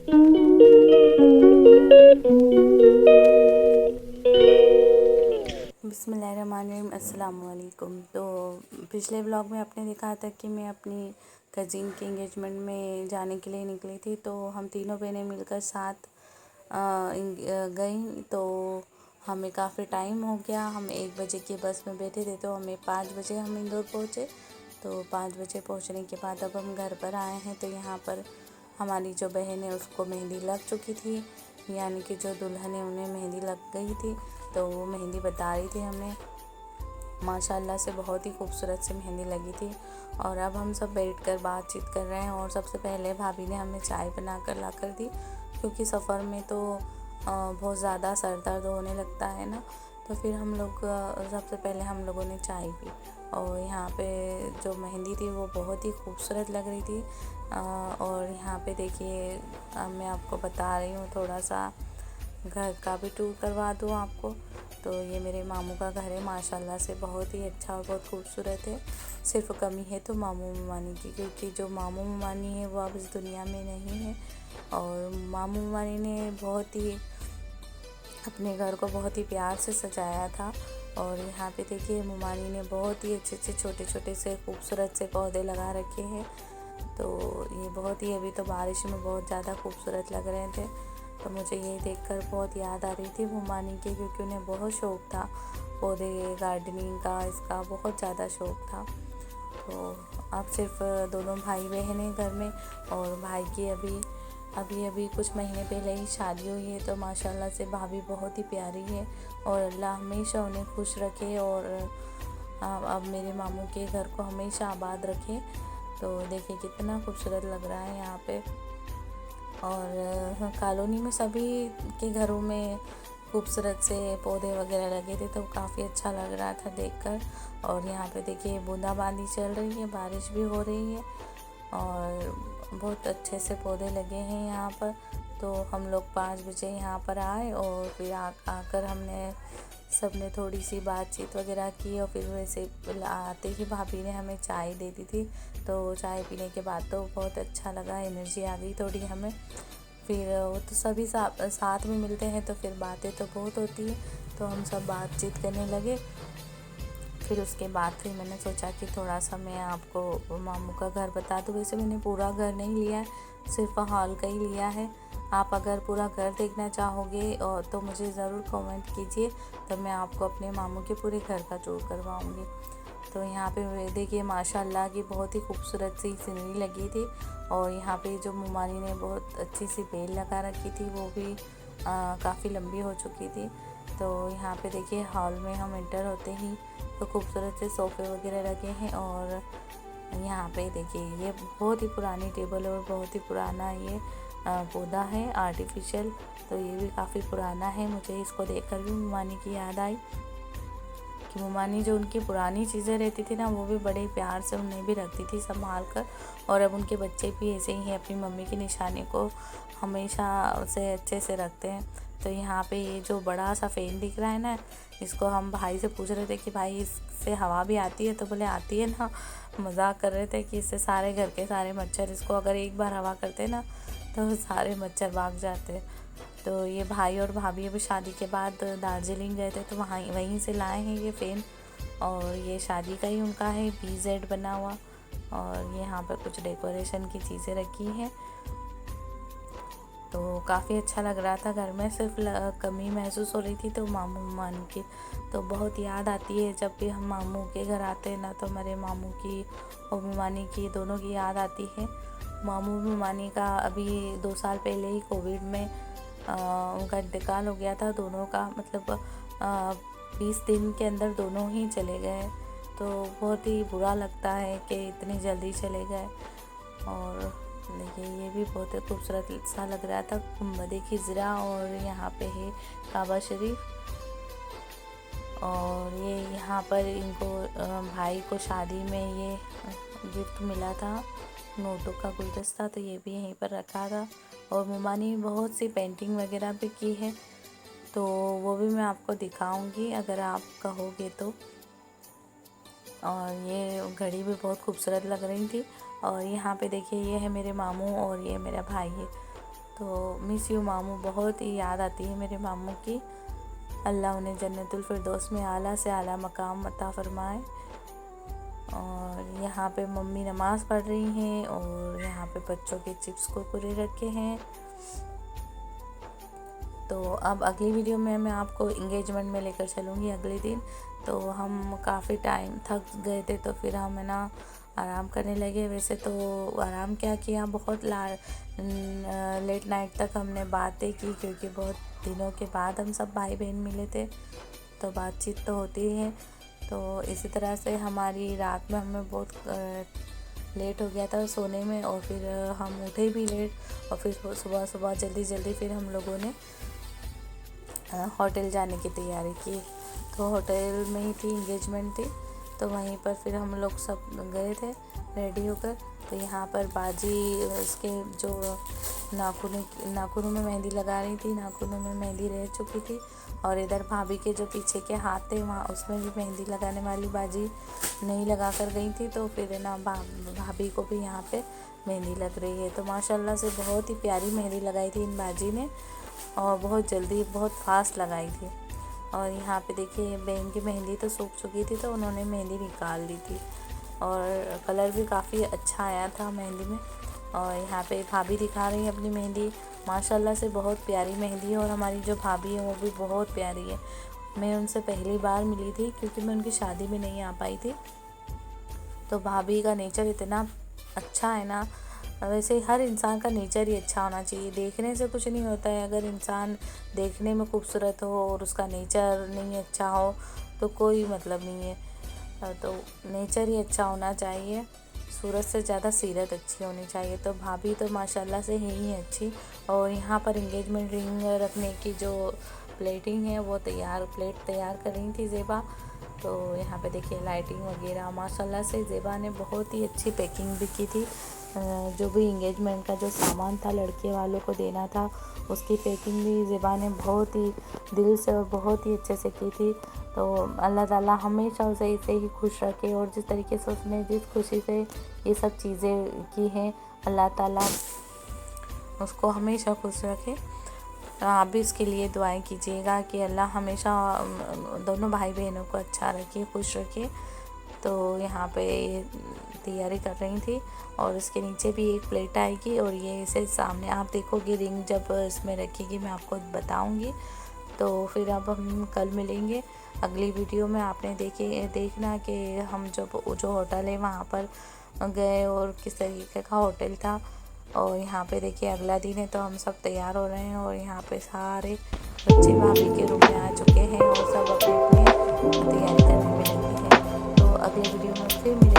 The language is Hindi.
बिस्मिल्लाहिर्रहमानिर्रहीम, अस्सलाम वालेकुम। तो पिछले व्लॉग में आपने देखा था कि मैं अपनी कज़िन के एंगेजमेंट में जाने के लिए निकली थी। तो हम तीनों बहनें मिलकर साथ गई। तो हमें काफ़ी टाइम हो गया। हम 1 बजे की बस में बैठे थे, तो हमें 5 बजे हम इंदौर पहुँचे। तो 5 बजे पहुँचने के बाद अब हम घर पर आए हैं। तो यहाँ पर हमारी जो बहन है उसको मेहंदी लग चुकी थी, यानी कि जो दुल्हन है उन्हें मेहंदी लग गई थी। तो वो मेहंदी बता रही थी हमें, माशाल्लाह से बहुत ही खूबसूरत सी मेहंदी लगी थी। और अब हम सब बैठकर बातचीत कर रहे हैं। और सबसे पहले भाभी ने हमें चाय बना कर ला कर दी, क्योंकि सफ़र में तो बहुत ज़्यादा सर दर्द होने लगता है ना। तो फिर हम लोग सबसे पहले हम लोगों ने चाय पी। और यहाँ पे जो मेहंदी थी वो बहुत ही खूबसूरत लग रही थी। और यहाँ पे देखिए, मैं आपको बता रही हूँ, थोड़ा सा घर का भी टूर करवा दूँ आपको। तो ये मेरे मामू का घर है, माशाल्लाह से बहुत ही अच्छा और बहुत खूबसूरत है। सिर्फ कमी है तो मामू मामानी की, क्योंकि जो मामू मामानी है वो अब इस दुनिया में नहीं है। और मामू मामानी ने बहुत ही अपने घर को बहुत ही प्यार से सजाया था। और यहाँ पे देखिए, मामानी ने बहुत ही अच्छे अच्छे छोटे छोटे से खूबसूरत से पौधे लगा रखे हैं। तो ये बहुत ही, अभी तो बारिश में बहुत ज़्यादा खूबसूरत लग रहे थे। तो मुझे ये देखकर बहुत याद आ रही थी मामानी की, क्योंकि उन्हें बहुत शौक़ था पौधे गार्डनिंग का, इसका बहुत ज़्यादा शौक़ था। तो अब सिर्फ दोनों भाई बहन हैं घर में। और भाई की अभी कुछ महीने पहले ही शादी हुई है। तो माशाल्लाह से भाभी बहुत ही प्यारी है, और अल्लाह हमेशा उन्हें खुश रखे। और अब मेरे मामू के घर को हमेशा आबाद रखे। तो देखिए कितना खूबसूरत लग रहा है यहाँ पे। और कॉलोनी में सभी के घरों में खूबसूरत से पौधे वगैरह लगे थे, तो काफ़ी अच्छा लग रहा था देखकर। और यहाँ पे देखिए बूंदाबांदी चल रही है, बारिश भी हो रही है, और बहुत अच्छे से पौधे लगे हैं यहाँ पर। तो हम लोग 5 बजे यहाँ पर आए, और फिर आकर हमने सब ने थोड़ी सी बातचीत वगैरह की। और फिर वैसे आते ही भाभी ने हमें चाय दे दी थी। तो चाय पीने के बाद तो बहुत अच्छा लगा, एनर्जी आ गई थोड़ी हमें। फिर वो तो सभी साथ में मिलते हैं तो फिर बातें तो बहुत होती है। तो हम सब बातचीत करने लगे। फिर उसके बाद फिर मैंने सोचा कि थोड़ा सा मैं आपको मामू का घर बता दूँ। वैसे मैंने पूरा घर नहीं लिया है, सिर्फ हॉल का ही लिया है। आप अगर पूरा घर देखना चाहोगे और तो मुझे ज़रूर कमेंट कीजिए, तो मैं आपको अपने मामू के पूरे घर का टूर करवाऊँगी। तो यहाँ पे देखिए माशाल्लाह की बहुत ही खूबसूरत सी सीनरी लगी थी। और यहाँ पे जो मुमानी ने बहुत अच्छी सी बेल लगा रखी थी, वो भी काफ़ी लंबी हो चुकी थी। तो यहाँ पे देखिए हॉल में हम एंटर होते ही तो खूबसूरत से सोफ़े वगैरह लगे हैं। और यहाँ पे देखिए ये बहुत ही पुरानी टेबल है, और बहुत ही पुराना ये पौधा है आर्टिफिशियल। तो ये भी काफ़ी पुराना है। मुझे इसको देखकर भी मुमानी की याद आई कि मुमानी जो उनकी पुरानी चीज़ें रहती थी ना, वो भी बड़े प्यार से उन्हें भी रखती थी संभाल कर। और अब उनके बच्चे भी ऐसे ही हैं, अपनी मम्मी की निशानी को हमेशा से अच्छे से रखते हैं। तो यहाँ पे ये जो बड़ा सा फ़ैन दिख रहा है ना, इसको हम भाई से पूछ रहे थे कि भाई इससे हवा भी आती है? तो बोले आती है ना। मजाक कर रहे थे कि इससे सारे घर के सारे मच्छर, इसको अगर एक बार हवा करते ना तो सारे मच्छर भाग जाते। तो ये भाई और भाभी अभी शादी के बाद दार्जिलिंग गए थे, तो वहीं से लाए हैं ये फ़ैन। और ये शादी का ही उनका है, BZ बना हुआ। और यहाँ पर कुछ डेकोरेशन की चीज़ें रखी हैं। तो काफ़ी अच्छा लग रहा था। घर में सिर्फ कमी महसूस हो रही थी तो मामू मामू की तो बहुत याद आती है। जब भी हम मामू के घर आते हैं ना, तो हमारे मामू की और मुमानी की दोनों की याद आती है। मामू मुमानी का अभी 2 साल पहले ही कोविड में उनका इंतकाल हो गया था। दोनों का मतलब 20 दिन के अंदर दोनों ही चले गए। तो बहुत ही बुरा लगता है कि इतनी जल्दी चले गए। और देखिए ये भी बहुत खूबसूरत सा लग रहा था, गुंबद खिज़रा। और यहाँ पे है काबा शरीफ। और ये यहाँ पर इनको भाई को शादी में ये गिफ्ट मिला था, नोटों का गुलदस्ता। तो ये भी यहीं पर रखा था। और मुमानी बहुत सी पेंटिंग वगैरह भी की है, तो वो भी मैं आपको दिखाऊंगी अगर आप कहोगे तो। और ये घड़ी भी बहुत खूबसूरत लग रही थी। और यहाँ पे देखिए ये है मेरे मामू और ये मेरा भाई है। तो मिस यू मामू, बहुत ही याद आती है मेरे मामू की। अल्लाह उन्हें जन्नतुल फिरदौस में आला से आला मकाम अता फरमाए। और यहाँ पे मम्मी नमाज़ पढ़ रही हैं और यहाँ पे बच्चों के चिप्स कुरकुरे रखे हैं। तो अब अगली वीडियो में मैं आपको इंगेजमेंट में लेकर चलूँगी अगले दिन। तो हम काफ़ी टाइम थक गए थे, तो फिर हम ना आराम करने लगे। वैसे तो आराम क्या किया, बहुत लेट नाइट तक हमने बातें की, क्योंकि बहुत दिनों के बाद हम सब भाई बहन मिले थे, तो बातचीत तो होती ही है। तो इसी तरह से हमारी रात में हमें बहुत लेट हो गया था सोने में, और फिर हम उठे भी लेट, और फिर सुबह सुबह जल्दी फिर हम लोगों ने होटल जाने की तैयारी की। तो होटल में ही थी इंगेजमेंट थी, तो वहीं पर फिर हम लोग सब गए थे रेडी होकर। तो यहाँ पर बाजी उसके जो नाखूनों में मेहंदी लगा रही थी, नाखूनों में मेहंदी रह चुकी थी, और इधर भाभी के जो पीछे के हाथ थे वहाँ उसमें भी मेहंदी लगाने वाली बाजी नहीं लगा कर गई थी। तो फिर ना भाभी को भी यहाँ पे मेहंदी लग रही है। तो माशाल्लाह से बहुत ही प्यारी मेहंदी लगाई थी इन बाजी ने, और बहुत जल्दी बहुत फास्ट लगाई थी। और यहाँ पे देखिए बहन की मेहंदी तो सूख चुकी थी, तो उन्होंने मेहंदी निकाल दी थी, और कलर भी काफ़ी अच्छा आया था मेहंदी में। और यहाँ पे भाभी दिखा रही है अपनी मेहंदी, माशाल्लाह से बहुत प्यारी मेहंदी है। और हमारी जो भाभी है वो भी बहुत प्यारी है। मैं उनसे पहली बार मिली थी, क्योंकि मैं उनकी शादी में नहीं आ पाई थी। तो भाभी का नेचर इतना अच्छा है ना, वैसे हर इंसान का नेचर ही अच्छा होना चाहिए। देखने से कुछ नहीं होता है, अगर इंसान देखने में खूबसूरत हो और उसका नेचर नहीं अच्छा हो तो कोई मतलब नहीं है। तो नेचर ही अच्छा होना चाहिए, सूरत से ज़्यादा सीरत अच्छी होनी चाहिए। तो भाभी तो माशाल्लाह से है ही अच्छी। और यहाँ पर इंगेजमेंट रिंग रखने की जो प्लेटिंग है वो प्लेट तैयार कर रही थी ज़ेबा। तो यहाँ पे देखिए लाइटिंग वगैरह माशाल्लाह से ज़ेबा ने बहुत ही अच्छी पैकिंग भी की थी। जो भी इंगेजमेंट का जो सामान था लड़के वालों को देना था, उसकी पैकिंग भी ज़ेबा ने बहुत ही दिल से और बहुत ही अच्छे से की थी। तो अल्लाह ताला हमेशा उसे ऐसे ही खुश रखे, और जिस तरीके से उसने जिस खुशी से ये सब चीज़ें की हैं, अल्लाह ताला उसको हमेशा खुश रखे। तो आप भी इसके लिए दुआएं कीजिएगा कि अल्लाह हमेशा दोनों भाई बहनों को अच्छा रखे, खुश रखे। तो यहाँ पे तैयारी कर रही थी, और इसके नीचे भी एक प्लेट आएगी, और ये इसे सामने आप देखोगे रिंग जब इसमें रखेगी मैं आपको बताऊंगी। तो फिर अब हम कल मिलेंगे अगली वीडियो में। आपने देखना कि हम जब जो होटल है वहाँ पर गए और किस तरीके का होटल था। और यहाँ पे देखिए अगला दिन है, तो हम सब तैयार हो रहे हैं, और यहाँ पे सारे बच्चे भाभी के रूम में आ चुके हैं, और सब अपने अपने तैयारी करने में लगे हैं। तो अगले वीडियो में फिर मिलेंगे।